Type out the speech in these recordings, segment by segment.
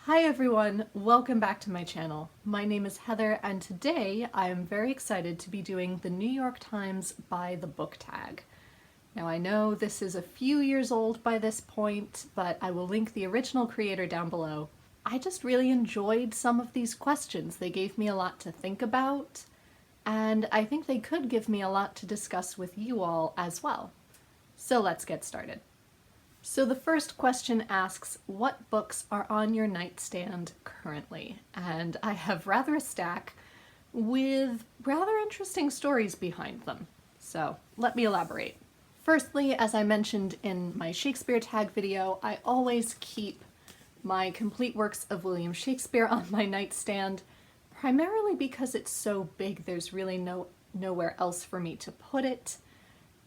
Hi everyone, welcome back to my channel. My name is Heather and today I am very excited to be doing the New York Times by the book tag. Now I know this is a few years old by this point, but I will link the original creator down below. I just really enjoyed some of these questions. They gave me a lot to think about, and I think they could give me a lot to discuss with you all as well. So let's get started. So the first question asks, what books are on your nightstand currently? And I have rather a stack with rather interesting stories behind them. So let me elaborate. Firstly, as I mentioned in my Shakespeare tag video, I always keep my complete works of William Shakespeare on my nightstand, primarily because it's so big there's really nowhere else for me to put it.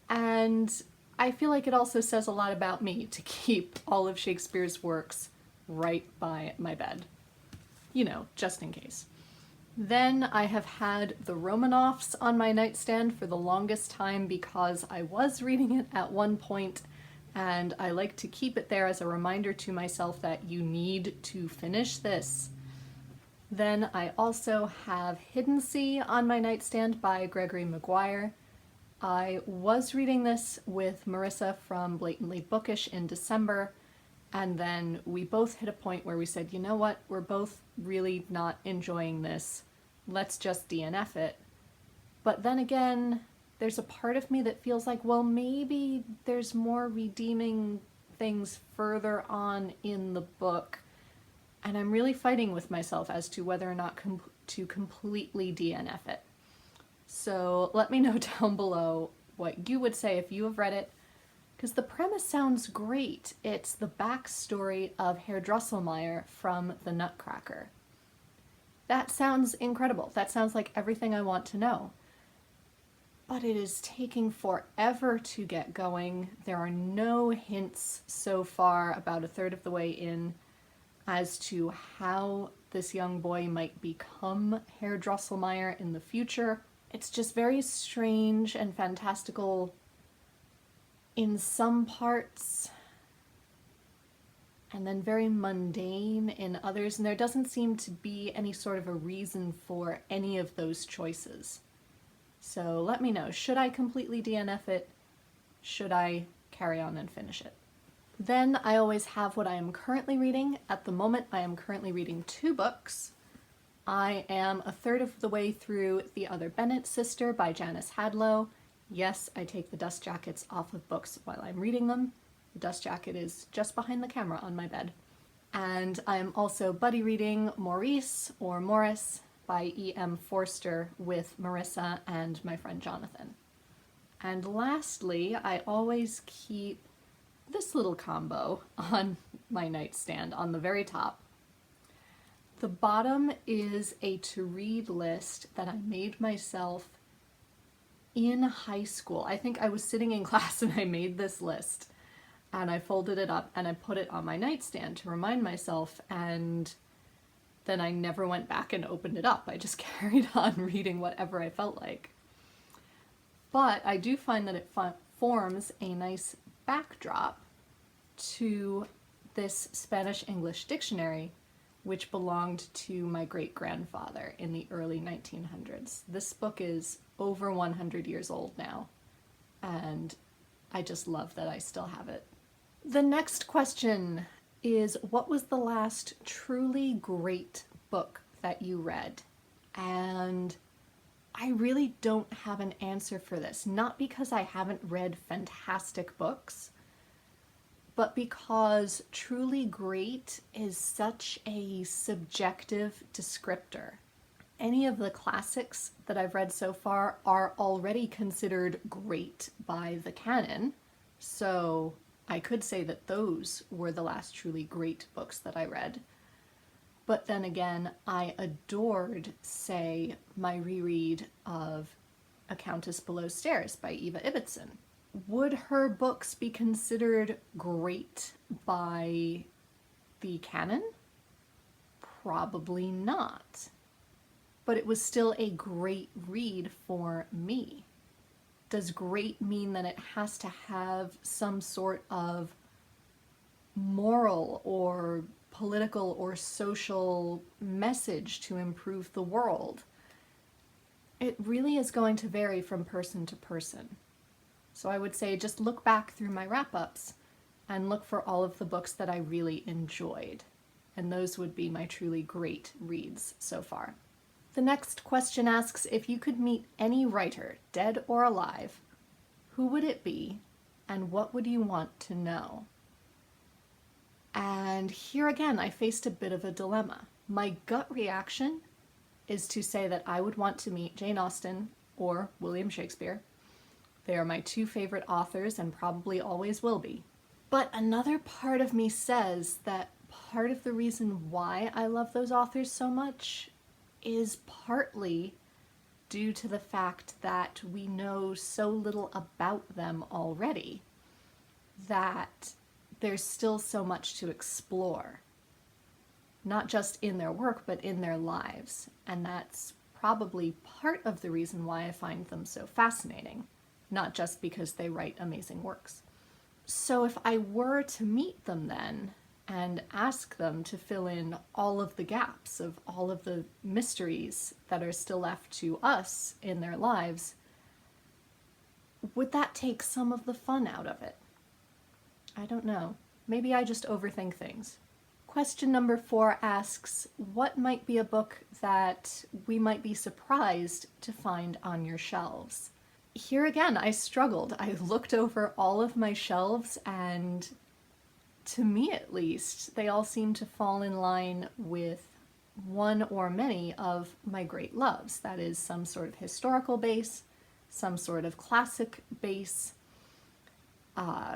And I feel like it also says a lot about me to keep all of Shakespeare's works right by my bed. You know, just in case. Then I have had the Romanovs on my nightstand for the longest time because I was reading it at one point, and I like to keep it there as a reminder to myself that you need to finish this. Then I also have Hidden Sea on my nightstand by Gregory Maguire. I was reading this with Marissa from Blatantly Bookish in December, and then we both hit a point where we said, you know what, we're both really not enjoying this. Let's just DNF it. But then again, there's a part of me that feels like, well, maybe there's more redeeming things further on in the book, and I'm really fighting with myself as to whether or not to completely DNF it. So let me know down below what you would say if you have read it, because the premise sounds great. It's the backstory of Herr Drosselmeyer from The Nutcracker. That sounds incredible. That sounds like everything I want to know. But it is taking forever to get going. There are no hints so far, about a third of the way in, as to how this young boy might become Herr Drosselmeyer in the future. It's just very strange and fantastical in some parts, and then very mundane in others, and there doesn't seem to be any sort of a reason for any of those choices. So let me know, should I completely DNF it? Should I carry on and finish it? Then I always have what I am currently reading. At the moment I am currently reading 2 books. I am a third of the way through The Other Bennet Sister by Janice Hadlow. Yes, I take the dust jackets off of books while I'm reading them. The dust jacket is just behind the camera on my bed. And I am also buddy reading Maurice, or Morris, by E.M. Forster with Marissa and my friend Jonathan. And lastly, I always keep this little combo on my nightstand on the very top. The bottom is a to-read list that I made myself in high school. I think I was sitting in class and I made this list, and I folded it up and I put it on my nightstand to remind myself, and then I never went back and opened it up. I just carried on reading whatever I felt like. But I do find that it forms a nice backdrop to this Spanish-English dictionary, which belonged to my great-grandfather in the early 1900s. This book is over 100 years old now, and I just love that I still have it. The next question is, what was the last truly great book that you read? And I really don't have an answer for this, not because I haven't read fantastic books, but because truly great is such a subjective descriptor. Any of the classics that I've read so far are already considered great by the canon, so I could say that those were the last truly great books that I read. But then again, I adored, say, my reread of A Countess Below Stairs by Eva Ibbotson. Would her books be considered great by the canon? Probably not. But it was still a great read for me. Does great mean that it has to have some sort of moral or political or social message to improve the world. It really is going to vary from person to person. So I would say just look back through my wrap-ups and look for all of the books that I really enjoyed. And those would be my truly great reads so far. The next question asks, if you could meet any writer, dead or alive, who would it be and what would you want to know? And here again, I faced a bit of a dilemma. My gut reaction is to say that I would want to meet Jane Austen or William Shakespeare. They are my two favorite authors and probably always will be. But another part of me says that part of the reason why I love those authors so much is partly due to the fact that we know so little about them already, that there's still so much to explore, not just in their work, but in their lives. And that's probably part of the reason why I find them so fascinating, not just because they write amazing works. So if I were to meet them then, and ask them to fill in all of the gaps of all of the mysteries that are still left to us in their lives, would that take some of the fun out of it? I don't know. Maybe I just overthink things. Question number 4 asks, what might be a book that we might be surprised to find on your shelves? Here again, I struggled. I looked over all of my shelves and to me at least, they all seem to fall in line with one or many of my great loves. That is some sort of historical base, some sort of classic base,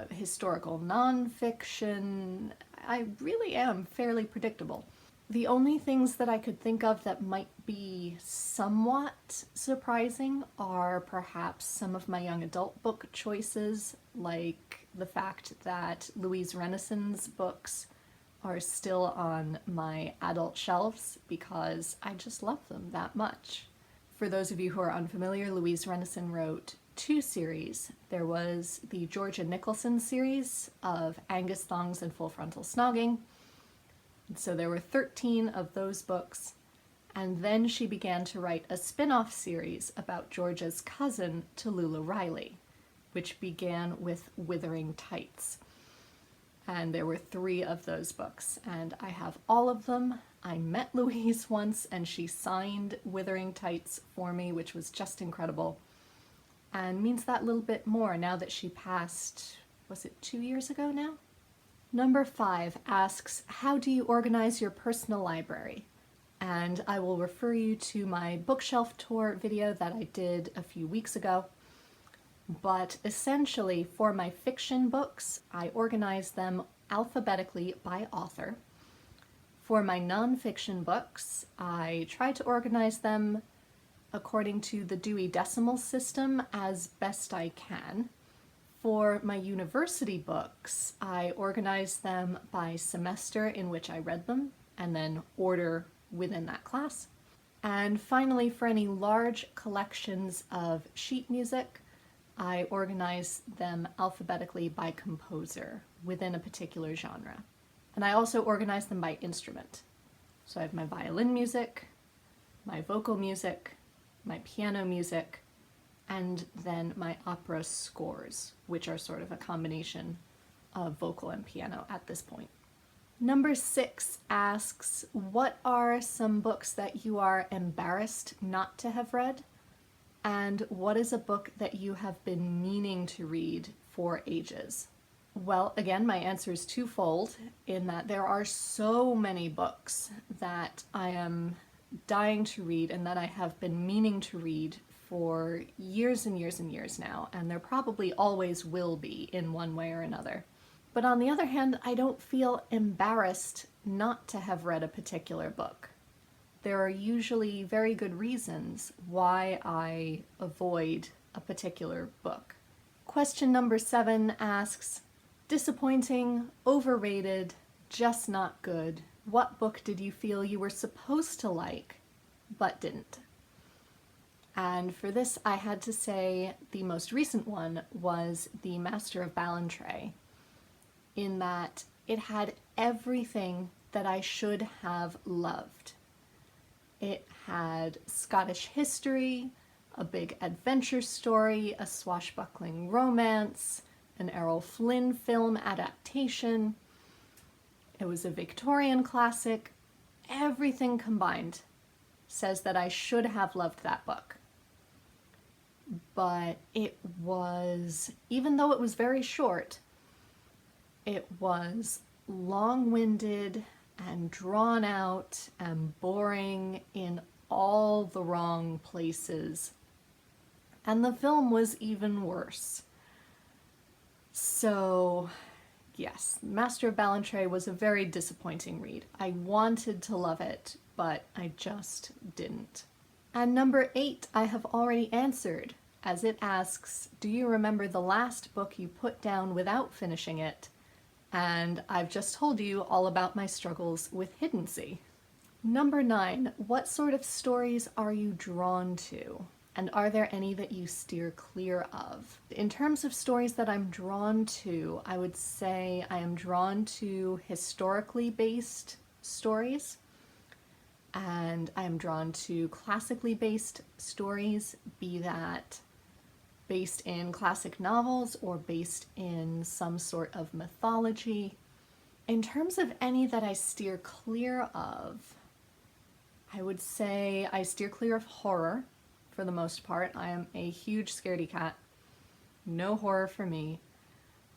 historical nonfiction. I really am fairly predictable. The only things that I could think of that might be somewhat surprising are perhaps some of my young adult book choices, like the fact that Louise Rennison's books are still on my adult shelves because I just love them that much. For those of you who are unfamiliar, Louise Rennison wrote 2 series. There was the Georgia Nicholson series of Angus Thongs and Full Frontal Snogging. So there were 13 of those books, and then she began to write a spin-off series about Georgia's cousin, Tallulah Riley, which began with Withering Tights. And there were 3 of those books, and I have all of them. I met Louise once, and she signed Withering Tights for me, which was just incredible, and means that little bit more now that she passed, was it 2 years ago now? Number 5 asks, how do you organize your personal library? And I will refer you to my bookshelf tour video that I did a few weeks ago. But essentially, for my fiction books, I organize them alphabetically by author. For my nonfiction books, I try to organize them according to the Dewey Decimal System as best I can. For my university books, I organize them by semester in which I read them, and then order within that class. And finally, for any large collections of sheet music, I organize them alphabetically by composer within a particular genre. And I also organize them by instrument. So I have my violin music, my vocal music, my piano music, and then my opera scores, which are sort of a combination of vocal and piano at this point. Number 6 asks, what are some books that you are embarrassed not to have read? And what is a book that you have been meaning to read for ages? Well, again, my answer is twofold in that there are so many books that I am dying to read and that I have been meaning to read for years and years and years now, and there probably always will be in one way or another. But on the other hand, I don't feel embarrassed not to have read a particular book. There are usually very good reasons why I avoid a particular book. Question number 7 asks, disappointing, overrated, just not good. What book did you feel you were supposed to like, but didn't? And for this, I had to say the most recent one was The Master of Ballantrae, in that it had everything that I should have loved. It had Scottish history, a big adventure story, a swashbuckling romance, an Errol Flynn film adaptation. It was a Victorian classic. Everything combined says that I should have loved that book. But it was, even though it was very short, it was long-winded and drawn out and boring in all the wrong places. And the film was even worse. So, yes, Master of Ballantrae was a very disappointing read. I wanted to love it, but I just didn't. And number 8, I have already answered, as it asks, do you remember the last book you put down without finishing it? And I've just told you all about my struggles with hiddency. Number 9, what sort of stories are you drawn to? And are there any that you steer clear of? In terms of stories that I'm drawn to, I would say I am drawn to historically based stories, and I am drawn to classically based stories, be that based in classic novels or based in some sort of mythology. In terms of any that I steer clear of, I would say I steer clear of horror for the most part. I am a huge scaredy cat. No horror for me.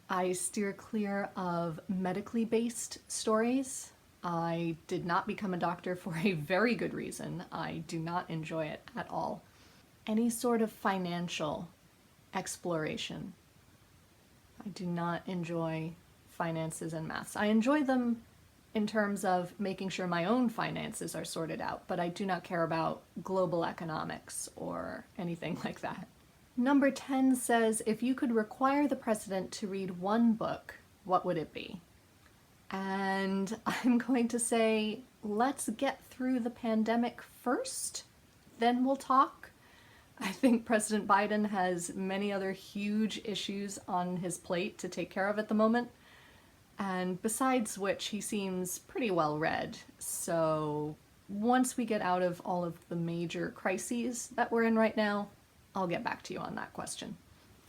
I steer clear of medically based stories. I did not become a doctor for a very good reason. I do not enjoy it at all. Any sort of financial exploration. I do not enjoy finances and maths. I enjoy them in terms of making sure my own finances are sorted out, but I do not care about global economics or anything like that. Number 10 says, if you could require the president to read one book, what would it be? And I'm going to say, let's get through the pandemic first, then we'll talk. I think President Biden has many other huge issues on his plate to take care of at the moment. And besides which, he seems pretty well read. So once we get out of all of the major crises that we're in right now, I'll get back to you on that question.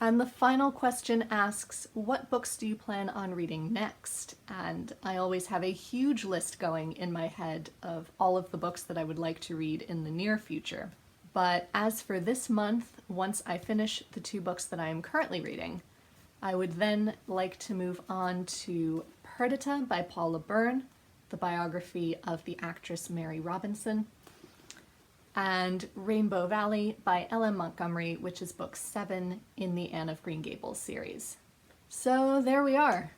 And the final question asks, what books do you plan on reading next? And I always have a huge list going in my head of all of the books that I would like to read in the near future. But as for this month, once I finish the 2 books that I am currently reading, I would then like to move on to Perdita by Paula Byrne, the biography of the actress Mary Robinson, and Rainbow Valley by L.M. Montgomery, which is book 7 in the Anne of Green Gables series. So there we are.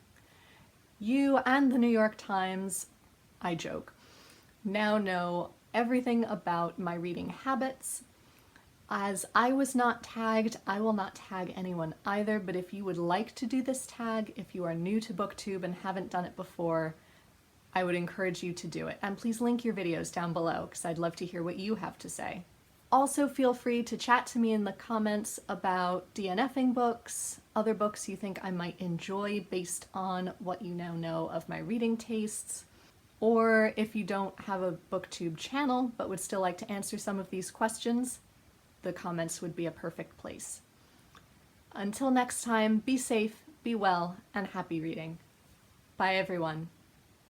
You and the New York Times, I joke, now know everything about my reading habits. As I was not tagged, I will not tag anyone either, but if you would like to do this tag, if you are new to BookTube and haven't done it before, I would encourage you to do it. And please link your videos down below, because I'd love to hear what you have to say. Also feel free to chat to me in the comments about DNFing books, other books you think I might enjoy based on what you now know of my reading tastes, or if you don't have a BookTube channel but would still like to answer some of these questions, the comments would be a perfect place. Until next time, be safe, be well, and happy reading. Bye everyone.